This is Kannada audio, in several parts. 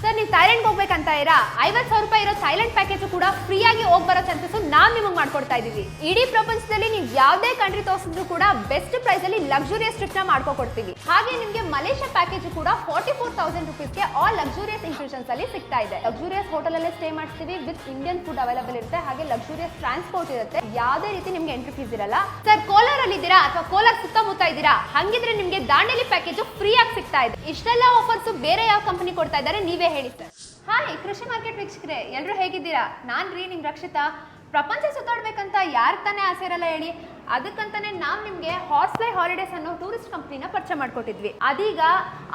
ಸರ್ ನೀವು ಥೈಲ್ಯಾಂಡ್ ಹೋಗ್ಬೇಕಂತ ಇರಾ 50,000 ರೂಪಾಯಿ ಇರೋ ಥೈಲ್ಯಾಂಡ್ ಪ್ಯಾಕೇಜ್ ಕೂಡ ಫ್ರೀ ಆಗಿ ಹೋಗಿ ಬರೋ ಚಾನ್ಸಸ್ ನಾವು ನಿಮಗೆ ಮಾಡ್ಕೊಡ್ತಾ ಇದೀವಿ. ಇಡೀ ಪ್ರಪಂಚದಲ್ಲಿ ನೀವು ಯಾವುದೇ ಕಂಟ್ರಿ ತೋರಿಸಿದ್ರು ಕೂಡ ಬೆಸ್ಟ್ ಪ್ರೈಸ್ ಅಲ್ಲಿ ಲಕ್ಸುರಿಯಸ್ ಟ್ರಿಪ್ ನ ಮಾಡ್ಕೊಡ್ತೀವಿ. ಹಾಗೆ ನಿಮಗೆ ಮಲೇಷ್ಯಾ ಪ್ಯಾಕೇಜ್ ಕೂಡ 44,000 ರೂಪೀಸ್ಗೆ ಆಲ್ ಲಕ್ಸುರಿಯಸ್ ಇನ್ಕ್ಲೂಷನ್ಸ್ ಅಲ್ಲಿ ಸಿಗ್ತಾ ಇದೆ. ಲಕ್ಸುರಿಯಸ್ ಹೋಟೆಲ್ ಅಲ್ಲೇ ಸ್ಟೇ ಮಾಡ್ತೀವಿ, ವಿತ್ ಇಂಡಿಯನ್ ಫುಡ್ ಅವೈಲೇಬಲ್ ಇರುತ್ತೆ, ಹಾಗೆ ಲಕ್ಸುರಿಯಸ್ ಟ್ರಾನ್ಸ್ಪೋರ್ಟ್ ಇರುತ್ತೆ, ಯಾವುದೇ ರೀತಿ ನಿಮ್ಗೆ ಎಂಟ್ರಿ ಫೀಸ್ ಇರಲ್ಲ. ಸರ್ ಕೋಲಾರ್ ಅಲ್ಲಿ ಇದ್ದೀರಾ ಅಥವಾ ಕೋಲಾರ್ ಸುತ್ತಮುತ್ತ ಇದ್ದೀರಾ, ಹಂಗಿದ್ರೆ ನಿಮ್ಗೆ ದಾಂಡೇಲಿ ಪ್ಯಾಕೇಜ್ ಫ್ರೀ ಆಗಿ ಸಿಗ್ತಾ ಇದೆ. ಇಷ್ಟೆಲ್ಲ ಆಫರ್ಸ್ ಬೇರೆ ಯಾವ ಕಂಪನಿ ಕೊಡ್ತಾ ಇದ್ದಾರೆ ನೀವೇ ಹೇಳಿ ಸರ್. ಹಾಯ್ ಕೃಷಿ ಮಾರ್ಕೆಟ್ ವೀಕ್ಷಕರೇ, ಎಲ್ಲರೂ ಹೇಗಿದ್ದೀರಾ? ನಾನು ನಿಮ್ ರಕ್ಷಿತಾ. ಪ್ರಪಂಚ ಸುತ್ತಾಡ್ಬೇಕಂತ ಯಾರು ತಾನೇ ಆಸೆ ಇರಲ್ಲ ಹೇಳಿ. ಅದಕ್ಕಂತಾನೆ ನಾವು ನಿಮಗೆ ಹಾರ್ಸ್ಲೈ ಹಾಲಿಡೇಸ್ ಅನ್ನೋ ಟೂರಿಸ್ಟ್ ಕಂಪ್ನಿನ ಪರಿಚಯ ಮಾಡ್ಕೊಟ್ಟಿದ್ವಿ. ಅದೀಗ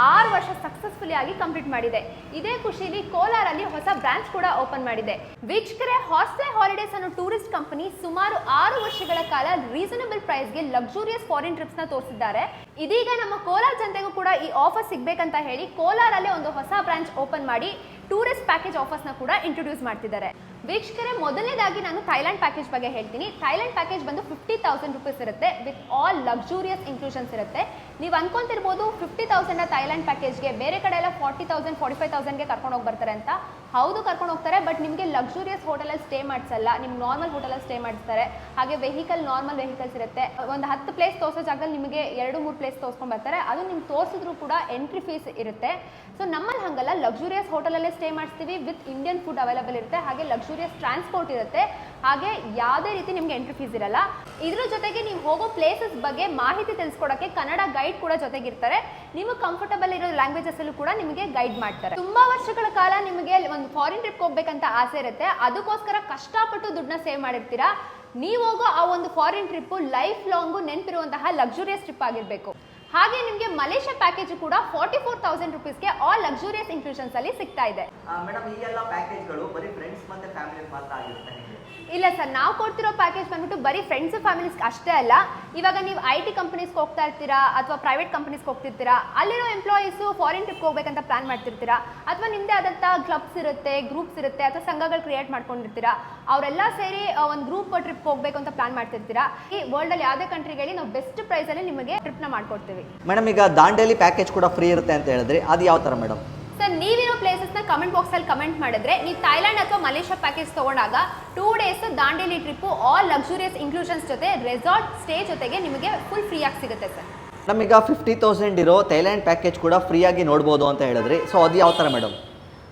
6 ವರ್ಷ ಸಕ್ಸಸ್ಫುಲಿ ಆಗಿ ಕಂಪ್ಲೀಟ್ ಮಾಡಿದೆ. ಇದೇ ಖುಷಿಲಿ ಕೋಲಾರಲ್ಲಿ ಹೊಸ ಬ್ರಾಂಚ್ ಕೂಡ ಓಪನ್ ಮಾಡಿದೆ. ವೀಕ್ಷಕರೇ, ಹಾರ್ಸ್ಲೈ ಹಾಲಿಡೇಸ್ ಅನ್ನೋ ಟೂರಿಸ್ಟ್ ಕಂಪನಿ ಸುಮಾರು 6 ವರ್ಷಗಳ ಕಾಲ ರೀಸನಬಲ್ ಪ್ರೈಸ್ಗೆ ಲಕ್ಸುರಿಯಸ್ ಫಾರಿನ್ ಟ್ರಿಪ್ಸ್ ನ ತೋರಿಸಿದ್ದಾರೆ. ಇದೀಗ ನಮ್ಮ ಕೋಲಾರ ಜನತೆಗೂ ಕೂಡ ಈ ಆಫರ್ ಸಿಗ್ಬೇಕಂತ ಹೇಳಿ ಕೋಲಾರಲ್ಲೇ ಒಂದು ಹೊಸ ಬ್ರಾಂಚ್ ಓಪನ್ ಮಾಡಿ ಟೂರಿಸ್ಟ್ ಪ್ಯಾಕೇಜ್ ಆಫರ್ಸ್ ನ ಕೂಡ ಇಂಟ್ರೊಡ್ಯೂಸ್ ಮಾಡ್ತಿದ್ದಾರೆ. ವೀಕ್ಷಕರೇ, ಮೊದಲನೇದಾಗಿ ನಾನು ಥೈಲ್ಯಾಂಡ್ ಪ್ಯಾಕೇಜ್ ಬಗ್ಗೆ ಹೇಳ್ತೀನಿ. ಥೈಲ್ಯಾಂಡ್ ಪ್ಯಾಕೇಜ್ ಬಂದು 50,000 ರೂಪೀಸ್ ಇರುತ್ತೆ, ವಿತ್ ಆಲ್ ಲಕ್ಸುರಿಯಸ್ ಇನ್ಕ್ಲೂಷನ್ಸ್ ಇರುತ್ತೆ. ನೀವು ಅನ್ಕೊಂತಿರ್ಬೋದು 50,000 ಥೈಲ್ಯಾಂಡ್ ಪ್ಯಾಕೇಜ್ಗೆ ಬೇರೆ ಕಡೆ ಎಲ್ಲ 40,000 45,000ಗೆ ಕರ್ಕೊಂಡು ಹೋಗಿ ಬರ್ತಾರೆ ಅಂತ. ಹೌದು, ಕರ್ಕೊಂಡು ಹೋಗ್ತಾರೆ, ಬಟ್ ನಿಮಗೆ ಲಕ್ಸುರಿಯಸ್ ಹೋಟೆಲಲ್ಲಿ ಸ್ಟೇ ಮಾಡಿಸಲ್ಲ, ನಿಮ್ಗೆ ನಾರ್ಮಲ್ ಹೋಟೆಲಲ್ಲಿ ಸ್ಟೇ ಮಾಡಿಸ್ತಾರೆ. ಹಾಗೆ ನಾರ್ಮಲ್ ವೆಹಿಕಲ್ಸ್ ಇರುತ್ತೆ. ಒಂದು 10 ಪ್ಲೇಸ್ ತೋರಿಸೋ ಜಾಗದಲ್ಲಿ ನಿಮಗೆ 2-3 ಪ್ಲೇಸ್ ತೋರಿಸ್ಕೊಂಡು ಬರ್ತಾರೆ. ಅದು ನಿಮ್ಗೆ ತೋರಿಸಿದ್ರು ಕೂಡ ಎಂಟ್ರಿ ಫೀಸ್ ಇರುತ್ತೆ. ಸೊ ನಮ್ಮಲ್ಲಿ ಹಂಗಲ್ಲ, ಲಕ್ಸುರಿಯಸ್ ಹೋಟೆಲಲ್ಲೇ ಸ್ಟೇ ಮಾಡಿಸ್ತೀವಿ, ವಿತ್ ಇಂಡಿಯನ್ ಫುಡ್ ಅವೈಲೇಬಲ್ ಇರುತ್ತೆ, ಹಾಗೆ ಲಕ್ಸುರಿಯಸ್ ಟ್ರಾನ್ಸ್ಪೋರ್ಟ್ ಇರುತ್ತೆ, ಹಾಗೆ ಯಾವುದೇ ರೀತಿ ನಿಮ್ಗೆ ಎಂಟ್ರಿ ಫೀಸ್ ಇರಲ್ಲ. ಇದ್ರ ಜೊತೆಗೆ ನೀವು ಹೋಗೋ ಪ್ಲೇಸಸ್ ಬಗ್ಗೆ ಮಾಹಿತಿ ತಿಳಿಸ್ಕೊಡಕ್ಕೆ ಕನ್ನಡ ಗೈಡ್ ಕೂಡ ಜೊತೆಗಿರ್ತಾರೆ. ನಿಮಗೆ ಕಂಫರ್ಟಬಲ್ ಇರೋ ಲ್ಯಾಂಗ್ವೇಜಸ್ ಅಲ್ಲೂ ಕೂಡ ನಿಮಗೆ ಗೈಡ್ ಮಾಡ್ತಾರೆ. ತುಂಬಾ ವರ್ಷಗಳ ಕಾಲ ನಿಮಗೆ ಒಂದು ಫಾರಿನ್ ಟ್ರಿಪ್ ಹೋಗ್ಬೇಕಂತ ಆಸೆ ಇರುತ್ತೆ, ಅದಕ್ಕೋಸ್ಕರ ಕಷ್ಟಪಟ್ಟು ದುಡ್ಡನ್ನ ಸೇವ್ ಮಾಡಿರ್ತೀರಾ. ನೀವು ಹೋಗೋ ಆ ಒಂದು ಫಾರಿನ್ ಟ್ರಿಪ್ ಲೈಫ್ ಲಾಂಗು ನೆನಪಿರುವಂತಹ ಲಕ್ಸುರಿಯಸ್ ಟ್ರಿಪ್ ಆಗಿರಬೇಕು. ಹಾಗೆ ನಿಮಗೆ ಮಲೇಷ್ಯಾ ಪ್ಯಾಕೇಜ್ ಕೂಡ 44,000 ರೂಪೀಸ್ಗೆ ಆಲ್ ಲಕ್ಸುರಿಯಸ್ ಇನ್ಕ್ಲೂಷನ್ಸ್ ಅಲ್ಲಿ ಸಿಗ್ತಾ ಇದೆ. ಮೇಡಮ್, ಈ ಎಲ್ಲ ಪ್ಯಾಕೇಜ್ಗಳು ಬರೀ ಫ್ರೆಂಡ್ಸ್ ಮತ್ತೆ ಫ್ಯಾಮಿಲಿ ಮಾತ್ರ ಆಗಿರುತ್ತೆ? ಇಲ್ಲ ಸರ್, ನಾವು ಕೊಡ್ತಿರೋ ಪ್ಯಾಕೇಜ್ ಬಂದ್ಬಿಟ್ಟು ಬರೀ ಫ್ರೆಂಡ್ಸ್ ಫ್ಯಾಮಿಲೀಸ್ ಅಷ್ಟೇ ಅಲ್ಲ. ಇವಾಗ ನೀವು IT ಕಂಪನೀಸ್ಗೆ ಹೋಗ್ತಾ ಇರ್ತೀರಾ ಅಥವಾ ಪ್ರೈವೇಟ್ ಕಂಪನೀಸ್ಗೆ ಹೋಗ್ತಿರ್ತೀರಾ, ಅಲ್ಲಿರೋ ಎಂಪ್ಲಾಯೀಸು ಫಾರಿನ್ ಟ್ರಿಪ್ ಹೋಗ್ಬೇಕಂತ ಪ್ಲಾನ್ ಮಾಡ್ತಿರ್ತೀರಾ, ಅಥವಾ ನಿಮ್ಮದೇ ಆದಂಥ ಕ್ಲಬ್ಸ್ ಇರುತ್ತೆ, ಗ್ರೂಪ್ಸ್ ಇರುತ್ತೆ, ಅಥವಾ ಸಂಘಗಳು ಕ್ರಿಯೇಟ್ ಮಾಡ್ಕೊಂಡಿರ್ತೀರಾ, ಅವರೆಲ್ಲ ಸೇರಿ ಒಂದು ಗ್ರೂಪ್ ಟ್ರಿಪ್ ಹೋಗ್ಬೇಕು ಅಂತ ಪ್ಲಾನ್ ಮಾಡ್ತಿರ್ತೀರಾ. ಈ ವರ್ಲ್ಡ್ ಅಲ್ಲಿ ಯಾವುದೇ ಕಂಟ್ರಿಗಳಿಗೆ ನಾವು ಬೆಸ್ಟ್ ಪ್ರೈಸ್ ಅಲ್ಲಿ ನಿಮಗೆ ಟ್ರಿಪ್ನ ಮಾಡ್ಕೊಡ್ತೀವಿ. ಮೇಡಮ್, ಈಗ ದಾಂಡೇಲಿ ಪ್ಯಾಕೇಜ್ ಕೂಡ ಫ್ರೀ ಇರುತ್ತೆ ಅಂತ ಹೇಳಿದ್ರಿ, ಅದು ಯಾವ ಥರ ಮೇಡಮ್? ಸರ್, ನೀವಿರೋ ಪ್ಲೇಸಸ್ನ ಕಮೆಂಟ್ ಬಾಕ್ಸಲ್ಲಿ ಕಮೆಂಟ್ ಮಾಡಿದ್ರೆ ನೀವು ಥೈಲ್ಯಾಂಡ್ ಅಥವಾ ಮಲೇಷ್ಯಾ ಪ್ಯಾಕೇಜ್ ತಗೊಂಡಾಗ 2 days Dandeli trip all luxurious inclusions ಜೊತೆ ರೆಸಾರ್ಟ್ ಸ್ಟೇ ಜೊತೆಗೆ ನಿಮಗೆ ಫುಲ್ ಫ್ರೀ ಆಗಿ ಸಿಗುತ್ತೆ ಸರ್. ನಮೀಗ 50,000 ಇರೋ ಥೈಲ್ಯಾಂಡ್ ಪ್ಯಾಕೇಜ್ ಕೂಡ ಫ್ರೀ ಆಗಿ ನೋಡ್ಬೋದು ಅಂತ ಹೇಳಿದ್ರಿ, ಸೊ ಅದು ಯಾವ ಥರ ಮೇಡಮ್?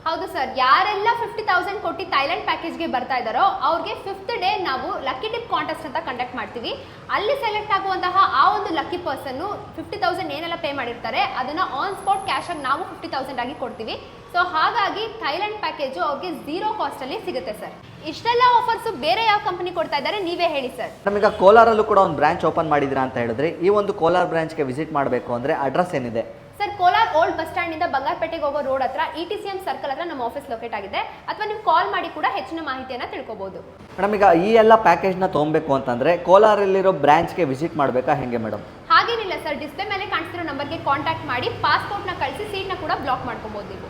ಹೌದು ಸರ್, ಯಾರೆಲ್ಲ 50,000 ಕೊಟ್ಟು ಥೈಲ್ಯಾಂಡ್ ಪ್ಯಾಕೇಜ್ಗೆ ಬರ್ತಾ ಇದ್ದಾರೋ ಅವ್ರಿಗೆ 5th ಡೇ ನಾವು ಲಕ್ಕಿ ಟಿಪ್ ಕಾಂಟೆಸ್ಟ್ ಅಂತ ಕಂಡಕ್ಟ್ ಮಾಡ್ತೀವಿ. ಅಲ್ಲಿ ಸೆಲೆಕ್ಟ್ ಆಗುವಂತಹ ಆ ಒಂದು ಲಕ್ಕಿ ಪರ್ಸನ್ನು 50,000 ಏನೆಲ್ಲ ಪೇ ಮಾಡಿರ್ತಾರೆ ಅದನ್ನ ಆನ್ ಸ್ಪಾಟ್ ಕ್ಯಾಶ್ ಆಗಿ ನಾವು 50,000 ಆಗಿ ಕೊಡ್ತೀವಿ. ಸೊ ಹಾಗಾಗಿ ಥೈಲ್ಯಾಂಡ್ ಪ್ಯಾಕೇಜು ಅವ್ರಿಗೆ 0 ಕಾಸ್ಟ್ ಅಲ್ಲಿ ಸಿಗುತ್ತೆ ಸರ್. ಇಷ್ಟೆಲ್ಲ ಆಫರ್ಸ್ ಬೇರೆ ಯಾವ ಕಂಪನಿ ಕೊಡ್ತಾ ಇದ್ದಾರೆ ನೀವೇ ಹೇಳಿ ಸರ್. ನಮೀಗ ಕೋಲಾರಲ್ಲೂ ಕೂಡ ಒಂದು ಬ್ರಾಂಚ್ ಓಪನ್ ಮಾಡಿದಿರಾ ಅಂತ ಹೇಳಿದ್ರಿ, ಈ ಒಂದು ಕೋಲಾರ ಬ್ರಾಂಚ್ಗೆ ವಿಸಿಟ್ ಮಾಡಬೇಕು ಅಂದರೆ ಅಡ್ರೆಸ್ ಏನಿದೆ? Sir, Kolar old bus stand ಇಂದ ಬಂಗಾರಪೇಟೆಗೆ ಹೋಗೋ ರೋಡ್ ಹತ್ರ ETCM ಸರ್ಕಲ್ ಹತ್ರ ನಮ್ಮ ಆಫೀಸ್ ಲೊಕೇಟ್ ಆಗಿದೆ. ಅಥವಾ ನೀವು ಕಾಲ್ ಮಾಡಿ ಕೂಡ ಹೆಚ್ಚಿನ ಮಾಹಿತಿಯನ್ನು ತಿಳ್ಕೊಬಹುದು. ಮೇಡಮ್, ಈಗ ಈ ಎಲ್ಲ ಪ್ಯಾಕೇಜ್ನ ತೊಗೊಬೇಕು ಅಂತಂದ್ರೆ ಕೋಲಾರಲ್ಲಿರೋ ಬ್ರಾಂಚ್ಗೆ ವಿಸಿಟ್ ಮಾಡಬೇಕಾ ಹೆಂಗೆ ಮೇಡಮ್? ಹಾಗೇನಿಲ್ಲ ಸರ್, ಡಿಸ್ಪ್ಲೇ ಮೇಲೆ ಕಾಣಿಸ್ತಿರೋ ನಂಬರ್ಗೆ ಕಾಂಟ್ಯಾಕ್ಟ್ ಮಾಡಿ ಪಾಸ್ಪೋರ್ಟ್ನ ಕಳಿಸಿ ಸೀಟ್ನ ಕೂಡ ಬ್ಲಾಕ್ ಮಾಡ್ಕೋಬಹುದು ನೀವು.